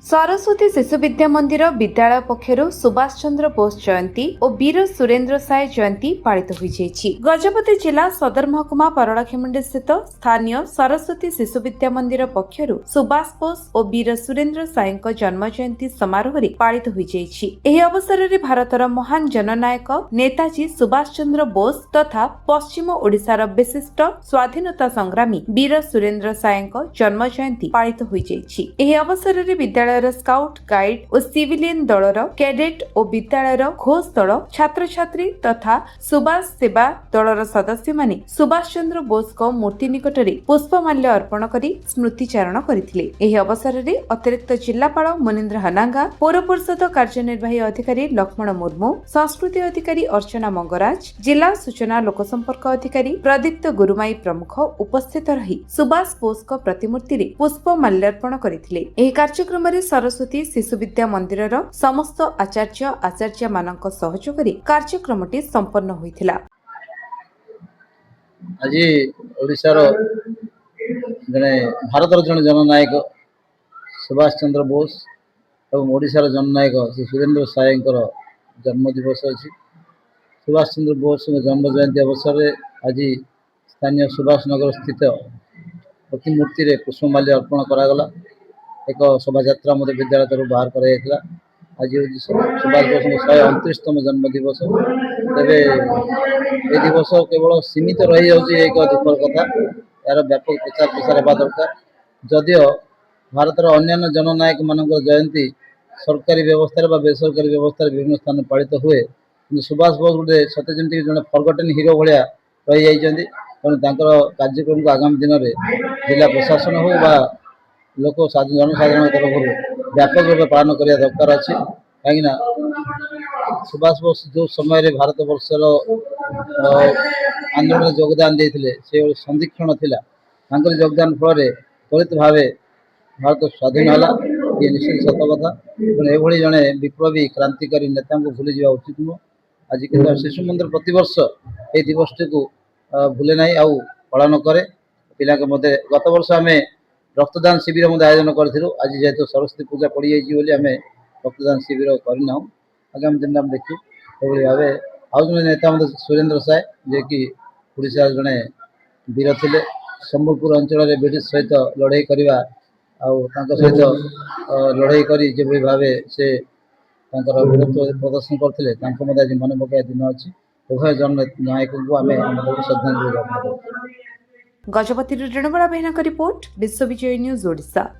सरस्वती शिशु विद्या मंदिर विद्यालय पक्षर सुभाष चंद्र बोस जयंती और वीर सुरेंद्र साय जयंती पालित होईଯାଇଛି। गजपति जिला सदर महकुमा परलाखेमुंडी स्थित स्थानीय सरस्वती शिशु विद्या मंदिर पक्षर सुभाष बोस और वीर सुरेंद्र साय जन्म जयंती समारोह पालित होईଯାଇଛି। एही अवसर में भारतर महान जननायक नेताजी सुभाष चंद्र बोस तथा पश्चिम ओडिशार विशिष्ट स्वाधीनता संग्रामी वीर सुरेंद्र साय जन्म जयंती पालित होईଯାଇଛି। एही अवसर में विद्यालय स्काउट गाइड और सिविलियन दलर कैडेट और विद्यालय घोष दल छात्र छात्री तथा सुभाष सेवा दलर सदस्य माने सुभाष चंद्र बोस को मूर्ति निकट में पुष्पमाल्य अर्पण कर स्मृतिचारण करथिले। एही अवसर में अतिरिक्त जिलापाल मुनीन्द्र हनांगा, पौर परिषद कार्यनिर्वाही अधिकारी लक्ष्मण मुर्मू, संस्कृति अधिकारी अर्चना मंगराज, जिला सूचना लोकसंपर्क अधिकारी प्रदीप्त गुरुमाई प्रमुख उपस्थित रही सुभाष बोस को प्रतिमूर्ति रे पुष्प माल्यार्पण करथिले। एही कार्यक्रम रे सरस्वती शिशु विद्या मंदिर समस्त आचार्य आचार्य मानक सहयोग कार्यक्रमटी संपन्न होइथिला। आज ओडिशार जने भारतर जन जननायक सुभाष चंद्र बोस और ओडिशार जननायक श्री सुरेंद्र साय जन्म दिवस अच्छी। सुभाष चंद्र बोस जन्म जयंती अवसर में आज स्थानीय सुभाष नगर स्थित प्रतिमूर्ति रे पुष्पमाल्य अर्पण करागला। एक शोभा यात्रा विद्यालय तरफ बाहर कर आज सुभाष बोस 129तम जन्म दिवस। तेरे ये दिवस केवल सीमित रही जाऊँगी एक दुखर कथा, यार व्यापक प्रचार प्रसार होगा दरकार। जदियो भारतर अन्य जननायक मान जयंती सरकारी व्यवस्था बेसरकारी व्यवस्था विभिन्न स्थान पालित हुए, सुभाष बोस गोटे सत्य जमी जड़े फरगटेन हिरो भाया रही जाती। तेणु कार्यक्रम को आगामी दिन में जिला प्रशासन हो बा लोक जनसाधारण तरफ व्यापक रूप पालन करने दरकार अच्छे। कहीं सुभाष बोस जो समय भारत वर्षर आंदोलन योगदान देते से संधिक्षण थिला, योगदान फल त्वरित भाव भारत स्वाधीन है। ये निश्चित सत कथा। ये जड़े विप्लवी क्रांतिकारी नेता को भूली जावा उचित नुह। आज कि शिशु मंदिर प्रतिवर्ष ये दिवस को भूले ना आउ पालन करे। पिला गत वर्ष आम रक्तदान शिविर आयोजन करूँ। आज जेहेतु सरस्वती पूजा पड़ जाए आम रक्तदान शिविर करना। आगामी दिन में देखू भाव आउ जन नेता सुरेंद्र साय जे कि ओडिशा जड़े वीर थे। संबलपुर अंचल ब्रिटिश सहित लड़ाई करवा सहित लड़ाई करी जो भाव से वीरत्व प्रदर्शन करते आज मन पकड़ दिन अच्छी। उभय जन नायक को आम श्रद्धांजलि। गजपति रेणुबला बेहना का रिपोर्ट, विश्व विजय न्यूज ओडिशा।